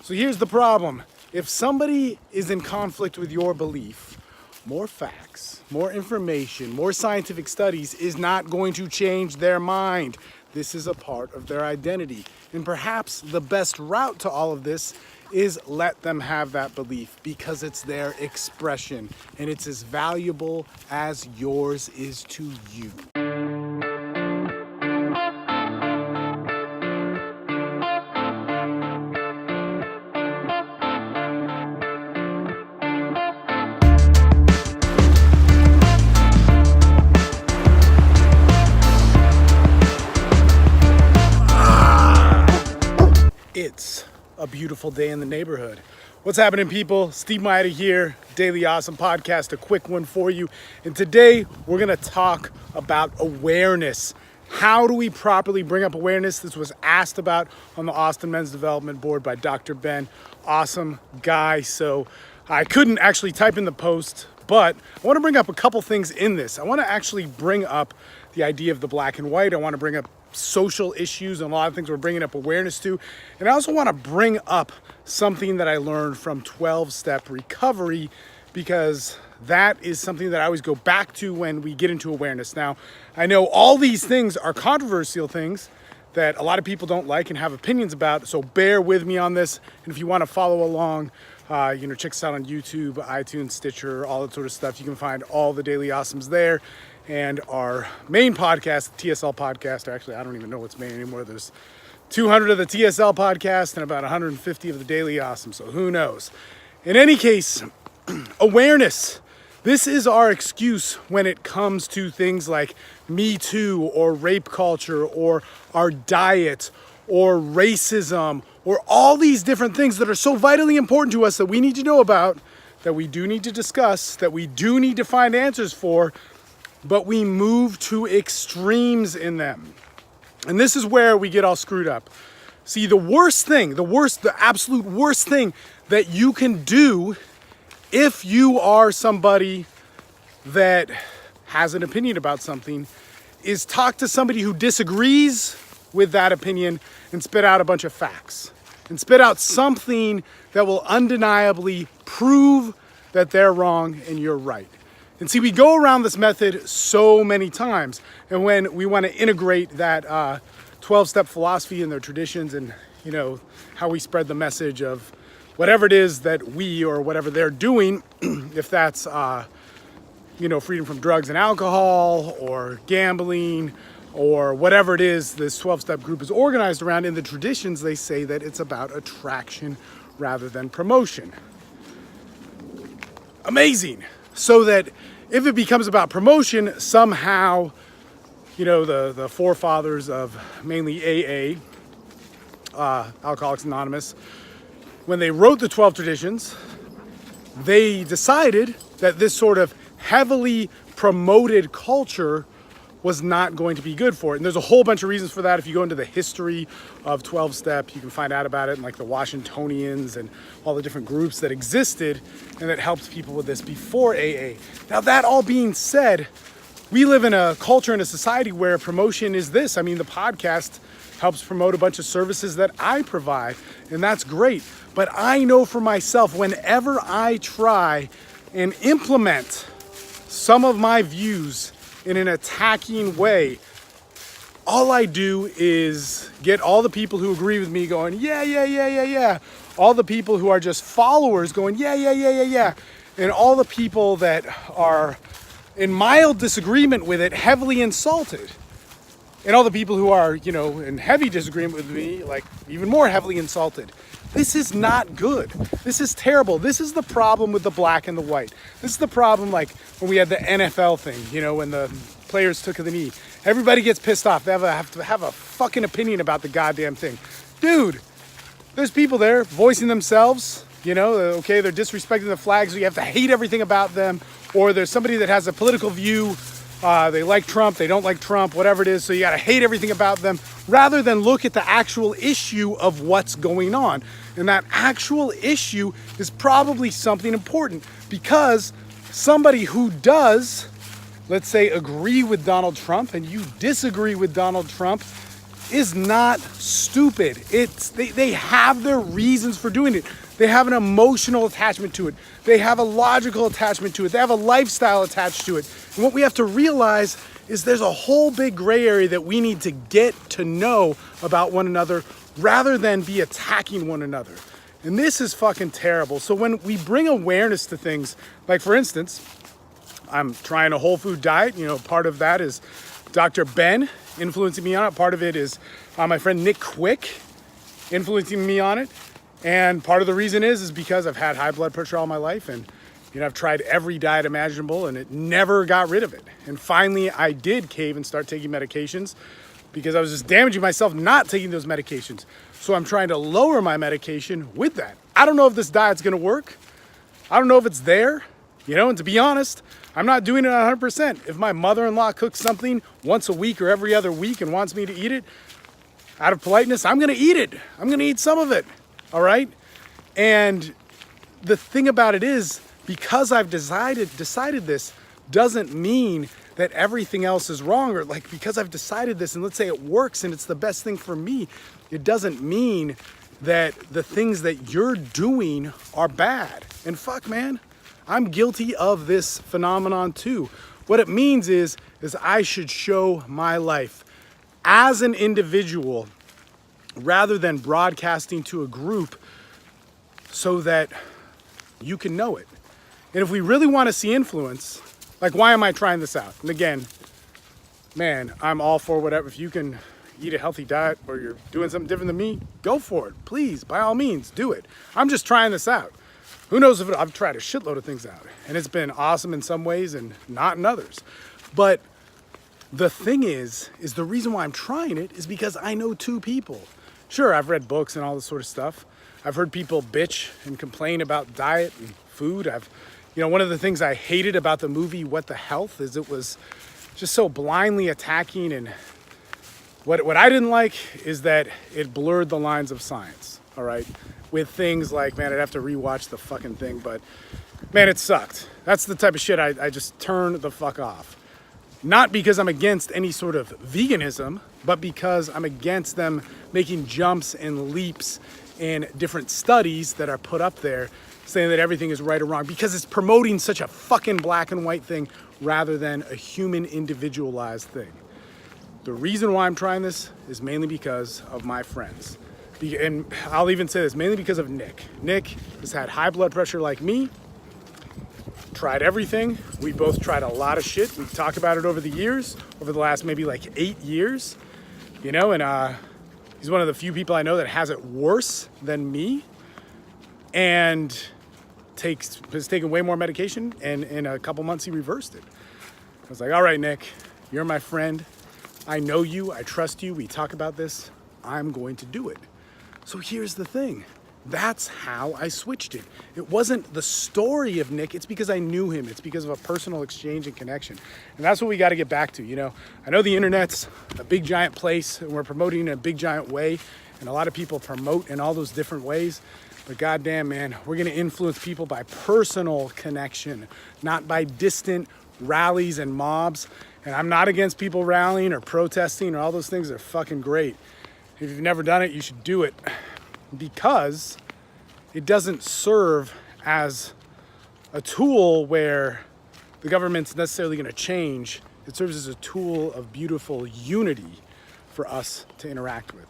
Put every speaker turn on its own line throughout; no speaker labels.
So here's the problem. If somebody is in conflict with your belief, more facts, more information, more scientific studies is not going to change their mind. This is a part of their identity. And perhaps the best route to all of this is let them have that belief because it's their expression and it's as valuable as yours is to you. It's a beautiful day in the neighborhood. What's happening, people? Steve Mayeda here, Daily Awesome Podcast, a quick one for you. And today we're gonna talk about awareness. How do we properly bring up awareness? This was asked about on the Austin Men's Development Board by Dr. Ben. Awesome guy. So I couldn't actually type in the post, but I wanna bring up a couple things in this. I wanna actually bring up the idea of the black and white. I wanna bring up social issues and a lot of things we're bringing up awareness to. And I also want to bring up something that I learned from 12-step recovery, because that is something that I always go back to when we get into awareness. Now, I know all these things are controversial things that a lot of people don't like and have opinions about, so bear with me on this. And if you want to follow along, check us out on YouTube, iTunes, Stitcher, all that sort of stuff. You can find all the Daily Awesomes there. And our main podcast, the TSL Podcast, actually, I don't even know what's main anymore. There's 200 of the TSL Podcast and about 150 of the Daily Awesome, so who knows? In any case, awareness. This is our excuse when it comes to things like Me Too or rape culture or our diet or racism or all these different things that are so vitally important to us that we need to know about, that we do need to discuss, that we do need to find answers for, but we move to extremes in them. And this is where we get all screwed up. See, the absolute worst thing that you can do if you are somebody that has an opinion about something is talk to somebody who disagrees with that opinion and spit out a bunch of facts. And spit out something that will undeniably prove that they're wrong and you're right. And see, we go around this method so many times. And when we want to integrate that 12-step philosophy and their traditions and, how we spread the message of whatever it is that we or whatever they're doing, if that's, freedom from drugs and alcohol or gambling or whatever it is this 12-step group is organized around, in the traditions, they say that it's about attraction rather than promotion. Amazing. So that if it becomes about promotion, somehow, the forefathers of mainly AA, Alcoholics Anonymous, when they wrote the 12 traditions, they decided that this sort of heavily promoted culture was not going to be good for it. And there's a whole bunch of reasons for that. If you go into the history of 12-step, you can find out about it in like the Washingtonians and all the different groups that existed and that helped people with this before AA. Now, that all being said, we live in a culture and a society where promotion is this. I mean, the podcast helps promote a bunch of services that I provide, and that's great. But I know for myself, whenever I try and implement some of my views in an attacking way, all I do is get all the people who agree with me going, yeah. All the people who are just followers going, yeah. And all the people that are in mild disagreement with it, heavily insulted. And all the people who are, in heavy disagreement with me, like even more heavily insulted. This is not good. This is terrible. This is the problem with the black and the white. This is the problem like when we had the NFL thing, when the players took the knee. Everybody gets pissed off. They have to have a fucking opinion about the goddamn thing. Dude, there's people there voicing themselves, okay, they're disrespecting the flag, so you have to hate everything about them. Or there's somebody that has a political view, they like Trump, they don't like Trump, whatever it is, so you gotta hate everything about them, rather than look at the actual issue of what's going on. And that actual issue is probably something important, because somebody who does, let's say, agree with Donald Trump and you disagree with Donald Trump, is not stupid. They have their reasons for doing it. They have an emotional attachment to it. They have a logical attachment to it. They have a lifestyle attached to it. And what we have to realize is there's a whole big gray area that we need to get to know about one another rather than be attacking one another. And this is fucking terrible. So when we bring awareness to things, like for instance, I'm trying a whole food diet. Part of that is Dr. Ben influencing me on it. Part of it is my friend Nick Quick influencing me on it. And part of the reason is because I've had high blood pressure all my life, and I've tried every diet imaginable and it never got rid of it. And finally I did cave and start taking medications because I was just damaging myself not taking those medications. So I'm trying to lower my medication with that. I don't know if this diet's gonna work. I don't know if it's there, and to be honest, I'm not doing it 100%. If my mother-in-law cooks something once a week or every other week and wants me to eat it, out of politeness, I'm gonna eat it. I'm gonna eat some of it, all right? And the thing about it is, because I've decided this doesn't mean that everything else is wrong, or like because I've decided this and let's say it works and it's the best thing for me, it doesn't mean that the things that you're doing are bad. And fuck, man, I'm guilty of this phenomenon too. What it means is I should show my life as an individual rather than broadcasting to a group so that you can know it. And if we really want to see influence, like, why am I trying this out? And again, man, I'm all for whatever. If you can eat a healthy diet or you're doing something different than me, go for it. Please, by all means, do it. I'm just trying this out. Who knows if I've tried a shitload of things out, and it's been awesome in some ways and not in others. But the thing is the reason why I'm trying it is because I know two people. Sure, I've read books and all this sort of stuff. I've heard people bitch and complain about diet and food. One of the things I hated about the movie What the Health is it was just so blindly attacking, and what I didn't like is that it blurred the lines of science, all right? With things like, man, I'd have to rewatch the fucking thing, but man, it sucked. That's the type of shit I just turn the fuck off. Not because I'm against any sort of veganism, but because I'm against them making jumps and leaps in different studies that are put up there saying that everything is right or wrong, because it's promoting such a fucking black and white thing rather than a human individualized thing. The reason why I'm trying this is mainly because of my friends. And I'll even say this, mainly because of Nick. Nick has had high blood pressure like me, tried everything. We both tried a lot of shit. We talked about it over the years, over the last maybe like 8 years, and he's one of the few people I know that has it worse than me, and has taken way more medication, and in a couple months he reversed it. I was like, all right, Nick, you're my friend. I know you, I trust you, we talk about this, I'm going to do it. So here's the thing, that's how I switched it. It wasn't the story of Nick, it's because I knew him, it's because of a personal exchange and connection. And that's what we gotta get back to, I know the internet's a big giant place, and we're promoting in a big giant way, and a lot of people promote in all those different ways, but goddamn, man, we're gonna influence people by personal connection, not by distant rallies and mobs. And I'm not against people rallying or protesting or all those things. They're fucking great. If you've never done it, you should do it, because it doesn't serve as a tool where the government's necessarily going to change. It serves as a tool of beautiful unity for us to interact with.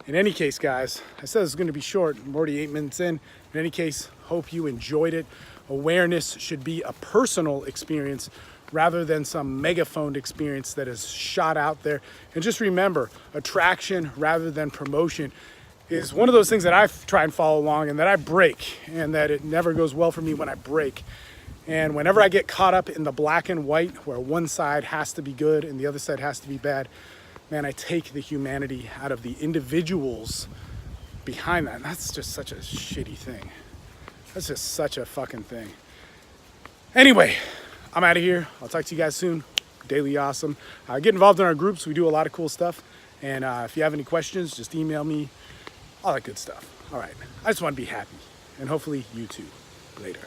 In any case, guys, I said it's going to be short. I'm already 8 minutes in. In any case, hope you enjoyed it. Awareness should be a personal experience rather than some megaphone experience that is shot out there. And just remember, attraction rather than promotion is one of those things that I try and follow along, and that I break, and that it never goes well for me when I break. And whenever I get caught up in the black and white, where one side has to be good and the other side has to be bad, man, I take the humanity out of the individuals behind that. And that's just such a shitty thing. That's just such a fucking thing. Anyway, I'm out of here. I'll talk to you guys soon. Daily Awesome. Get involved in our groups. We do a lot of cool stuff. And if you have any questions, just email me. All that good stuff. All right. I just want to be happy. And hopefully you too. Later.